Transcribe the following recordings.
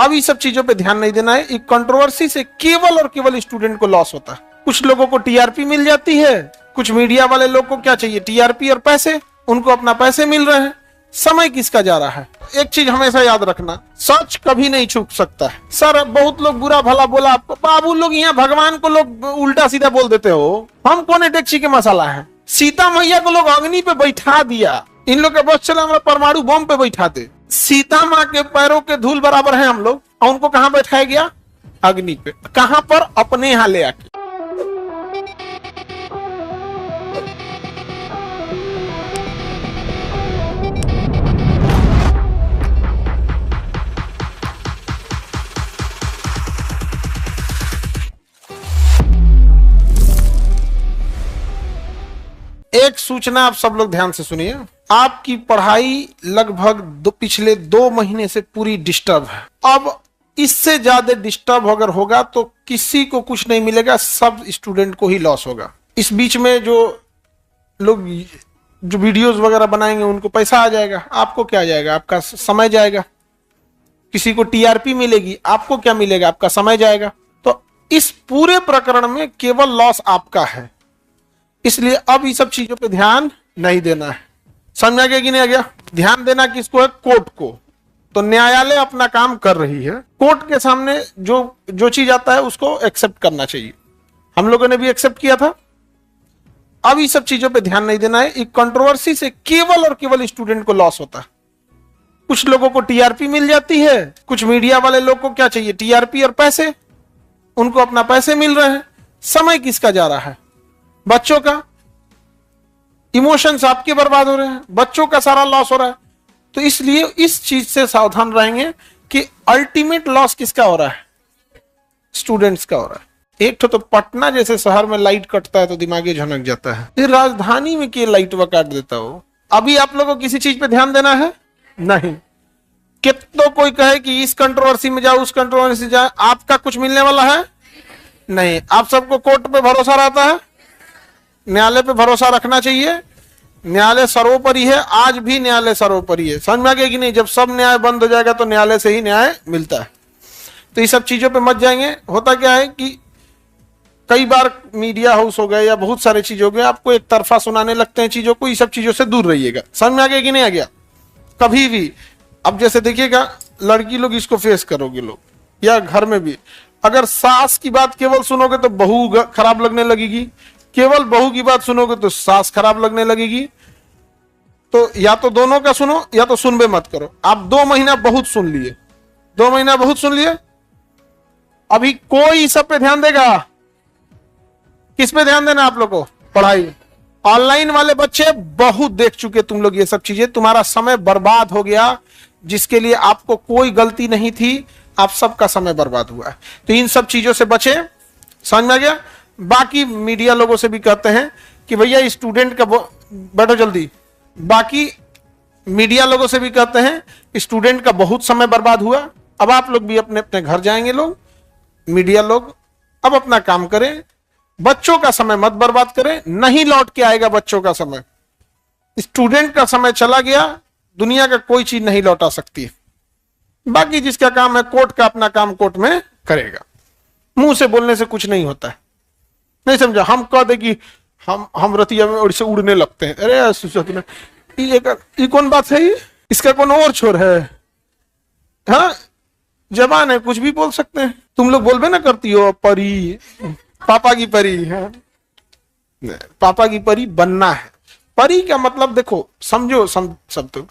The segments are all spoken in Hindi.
अब ये सब चीजों पे ध्यान नहीं देना है। एक कंट्रोवर्सी से केवल और केवल स्टूडेंट को लॉस होता है। कुछ लोगों को टीआरपी मिल जाती है, कुछ मीडिया वाले लोग को क्या चाहिए, टीआरपी और पैसे, उनको अपना पैसे मिल रहे हैं। समय किसका जा रहा है। एक चीज हमेशा याद रखना, सच कभी नहीं छुप सकता है। सर बहुत लोग बुरा भला बोला आपको, बाबू लोग यहाँ भगवान को लोग उल्टा सीधा बोल देते हो। हम कौन डेक्ची के मसाला है। सीता मैया को लोग अग्नि पे बैठा दिया, इन लोग के बस चला हमारा परमाणु बम पे बैठा दे। सीता माँ के पैरों के धूल बराबर है हम लोग, और उनको कहां बैठाया गया, अग्नि पे। कहां पर, अपने यहां ले आके। एक सूचना आप सब लोग ध्यान से सुनिए। आपकी पढ़ाई लगभग पिछले 2 महीने से पूरी डिस्टर्ब है। अब इससे ज्यादा डिस्टर्ब अगर होगा तो किसी को कुछ नहीं मिलेगा, सब स्टूडेंट को ही लॉस होगा। इस बीच में जो लोग जो वीडियोस वगैरह बनाएंगे उनको पैसा आ जाएगा, आपको क्या जाएगा, आपका समय जाएगा। किसी को टीआरपी मिलेगी, आपको क्या मिलेगा, आपका समय जाएगा। तो इस पूरे प्रकरण में केवल लॉस आपका है। इसलिए अब ये सब चीजों पे ध्यान नहीं देना है। समझ आ गया कि नहीं आ गया। ध्यान देना किसको है, कोर्ट को। तो न्यायालय अपना काम कर रही है, कोर्ट के सामने जो चीज आता है उसको एक्सेप्ट करना चाहिए। हम लोगों ने भी एक्सेप्ट किया था। अब ये सब चीजों पे ध्यान नहीं देना है। एक कंट्रोवर्सी से केवल और केवल स्टूडेंट को लॉस होता है। कुछ लोगों को टीआरपी मिल जाती है, कुछ मीडिया वाले लोग को क्या चाहिए, टीआरपी और पैसे, उनको अपना पैसे मिल रहे हैं। समय किसका जा रहा है, बच्चों का। इमोशंस आपके बर्बाद हो रहे हैं, बच्चों का सारा लॉस हो रहा है। तो इसलिए इस चीज से सावधान रहेंगे कि अल्टीमेट लॉस किसका हो रहा है, स्टूडेंट्स का हो रहा है। एक तो पटना जैसे शहर में लाइट कटता है तो दिमागी झनक जाता है, फिर राजधानी में क्या लाइट व काट देता हो। अभी आप लोगों को किसी चीज पे ध्यान देना है नहीं। कितना कोई कहे कि इस कंट्रोवर्सी में जाओ, उस कंट्रोवर्सी जाए, आपका कुछ मिलने वाला है नहीं। आप सबको कोर्ट पे भरोसा रहता है, न्यायालय पे भरोसा रखना चाहिए। न्यायालय सर्वोपरि है, आज भी न्यायालय सर्वोपरि है। समझ में आ गया कि नहीं। जब सब न्याय बंद हो जाएगा तो न्यायालय से ही न्याय मिलता है। तो ये सब चीजों पे मत जाएंगे। होता क्या है कि कई बार मीडिया हाउस हो गए या बहुत सारे चीज हो गए, आपको एक तरफा सुनाने लगते हैं चीजों को। ये सब चीजों से दूर रहिएगा। समझ में आ गया कि नहीं आ गया। कभी भी अब जैसे देखिएगा, लड़की लोग इसको फेस करोगे लोग, या घर में भी अगर सास की बात केवल सुनोगे तो बहू खराब लगने लगेगी, केवल बहू की बात सुनोगे तो सास खराब लगने लगेगी। तो या तो दोनों का सुनो या तो सुनबे मत करो। आप 2 महीना बहुत सुन लिए, 2 महीना बहुत सुन लिए, अभी कोई सब पे ध्यान देगा। किस पे ध्यान देना आप लोग को, पढ़ाई। ऑनलाइन वाले बच्चे बहुत देख चुके तुम लोग ये सब चीजें, तुम्हारा समय बर्बाद हो गया जिसके लिए आपको कोई गलती नहीं थी, आप सबका समय बर्बाद हुआ है। तो इन सब चीजों से बचे। समझ में आ गया। बाकी मीडिया लोगों से भी कहते हैं कि भैया स्टूडेंट का बैठो जल्दी। बाकी मीडिया लोगों से भी कहते हैं स्टूडेंट का बहुत समय बर्बाद हुआ। अब आप लोग भी अपने अपने घर जाएंगे। लोग मीडिया लोग अब अपना काम करें, बच्चों का समय मत बर्बाद करें। नहीं लौट के आएगा बच्चों का समय। स्टूडेंट का समय चला गया, दुनिया का कोई चीज नहीं लौटा सकती। बाकी जिसका काम है कोर्ट का, अपना काम कोर्ट में करेगा। मुंह से बोलने से कुछ नहीं होता है। नहीं समझा। हम कह दे कि हम रतिया में और से उड़ने लगते हैं, अरे ये कौन बात है, इसका कौन और छोर है। हाँ, जबान है, कुछ भी बोल सकते हैं। तुम लोग बोलबे ना करती हो परी, पापा की परी है। पापा की परी बनना है। परी का मतलब देखो, समझो सब तो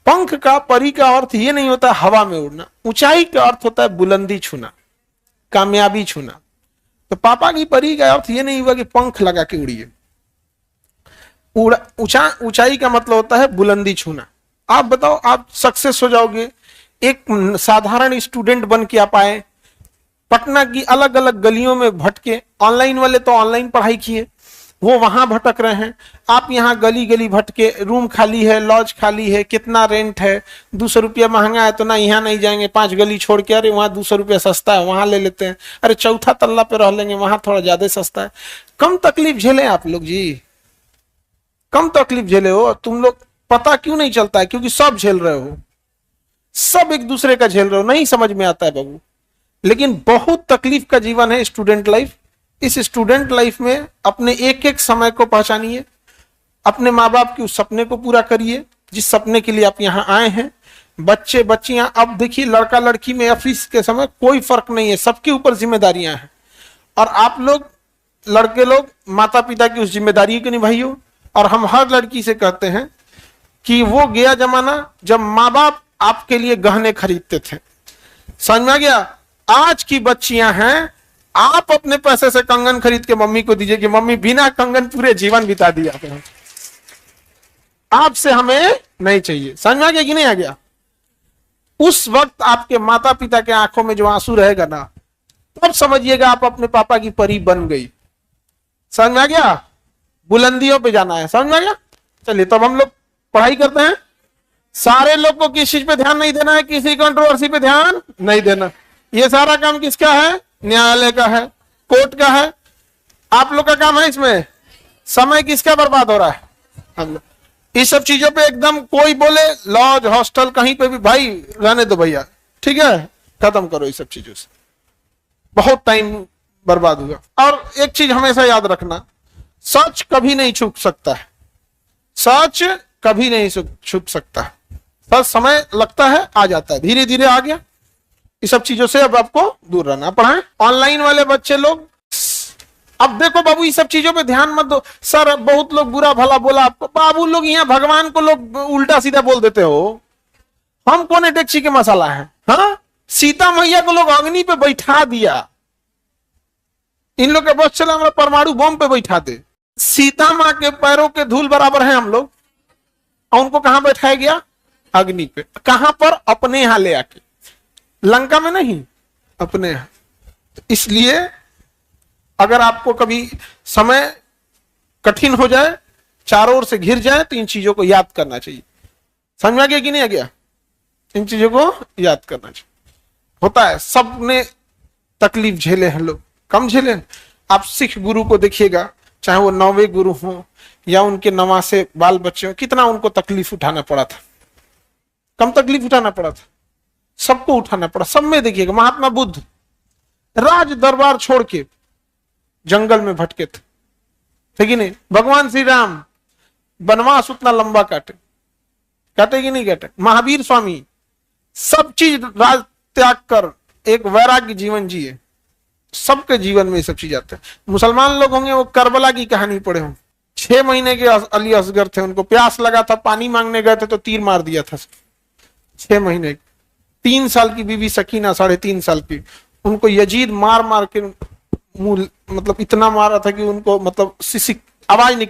पंख का, परी का अर्थ ये नहीं होता हवा में उड़ना। ऊंचाई का अर्थ होता है बुलंदी छूना, कामयाबी छूना। तो पापा की परी का अर्थ ये नहीं हुआ कि पंख लगा के उड़िए। ऊंचाई का मतलब होता है बुलंदी छूना। आप बताओ, आप सक्सेस हो जाओगे। एक साधारण स्टूडेंट बन के आप आए, पटना की अलग अलग गलियों में भटके। ऑनलाइन वाले तो ऑनलाइन पढ़ाई किए, वो वहां भटक रहे हैं। आप यहाँ गली गली भटके, रूम खाली है, लॉज खाली है, कितना रेंट है, 200 रुपया महंगा है तो ना यहाँ नहीं जाएंगे, 5 गली छोड़ के, अरे वहां 200 रुपया सस्ता है वहां ले लेते हैं, अरे चौथा तल्ला पे रह लेंगे वहां थोड़ा ज्यादा सस्ता है। कम तकलीफ झेले आप लोग जी, कम तकलीफ झेले हो तुम लोग। पता क्यों नहीं चलता है, क्योंकि सब झेल रहे हो। सब एक दूसरे का झेल रहे हो, नहीं समझ में आता है बाबू। लेकिन बहुत तकलीफ का जीवन है स्टूडेंट लाइफ। इस स्टूडेंट लाइफ में अपने एक एक समय को पहचानिए, अपने माँ बाप के उस सपने को पूरा करिए जिस सपने के लिए आप यहाँ आए हैं। बच्चे बच्चियां, अब देखिए लड़का लड़की में ऑफिस के समय कोई फर्क नहीं है, सबके ऊपर जिम्मेदारियां हैं। और आप लोग लड़के लोग माता पिता की उस जिम्मेदारी को निभाइयो। और हम हर लड़की से कहते हैं कि वो गया जमाना जब माँ बाप आपके लिए गहने खरीदते थे, समझ में आ गया। आज की बच्चियां हैं, आप अपने पैसे से कंगन खरीद के मम्मी को दीजिए कि मम्मी बिना कंगन पूरे जीवन बिता दिया, आपसे हमें नहीं चाहिए। समझ में आ गया कि नहीं आ गया। उस वक्त आपके माता पिता के आंखों में जो आंसू रहेगा ना, तब समझिएगा आप अपने पापा की परी बन गई। समझ में आ गया। बुलंदियों पे जाना है, समझ में आ गया। चलिए तब हम लोग पढ़ाई करते हैं। सारे लोग को किस चीज पे ध्यान नहीं देना है, किसी कंट्रोवर्सी पे ध्यान नहीं देना। ये सारा काम किसका है? न्यायालय का है, कोर्ट का है। आप लोग का काम है इसमें। समय किसका बर्बाद हो रहा है? हम लोग। इस सब चीजों पे एकदम कोई बोले लॉज हॉस्टल कहीं पे भी, भाई रहने दो भैया, ठीक है, खत्म करो इस सब चीजों से, बहुत टाइम बर्बाद हुआ। और एक चीज हमेशा याद रखना, सच कभी नहीं छुप सकता है, सच कभी नहीं छुप सकता है। सच समय लगता है, आ जाता है, धीरे धीरे आ गया। इस सब चीजों से अब आपको दूर रहना। पढ़ाएं ऑनलाइन वाले बच्चे लोग, अब देखो बाबू इस सब चीजों पे ध्यान मत दो। सर बहुत लोग बुरा भला बोला आपको, बाबू लोग यहाँ भगवान को लोग उल्टा सीधा बोल देते हो। हम कौन डेक्ची के मसाला है? हाँ, सीता मैया को लोग अग्नि पे बैठा दिया, इन लोग के बस चला हमारा परमाणु बम पे बैठा दे। सीता माँ के पैरों के धूल बराबर हैं हम लोग, और उनको कहां बैठाया गया? अग्नि पे। कहां पर? अपने यहां ले आके, लंका में नहीं, अपने यहां। तो इसलिए अगर आपको कभी समय कठिन हो जाए, चारों ओर से घिर जाए, तो इन चीजों को याद करना चाहिए। समझ में आ गया कि नहीं आ गया? इन चीजों को याद करना चाहिए। होता है, सबने तकलीफ झेले हैं, लोग कम झेले। आप सिख गुरु को देखिएगा, चाहे वो 9वें गुरु हो या उनके नवासे बाल बच्चे हो, कितना उनको तकलीफ उठाना पड़ा था। कम तकलीफ उठाना पड़ा था? सबको उठाना पड़ा। सब में देखिएगा, महात्मा बुद्ध राज दरबार छोड़ के जंगल में भटके थे, ठीक है नहीं? भगवान श्री राम वनवास उतना लंबा काटे कि नहीं काटे? महावीर स्वामी सब चीज राज त्याग कर एक वैराग्य जीवन जिए। सबके जीवन में ये सब चीज आते हैं। मुसलमान लोग होंगे वो करबला की कहानी पढ़े होंगे। 6 महीने के अली असगर थे, उनको प्यास लगा था, पानी मांगने गए थे तो तीर मार दिया था। 6 महीने। 3 साल की बीबी सकीना, 3.5 साल की, उनको यजीद मार मार के मुंह, मतलब इतना मारा था कि उनको मतलब आवाज निकल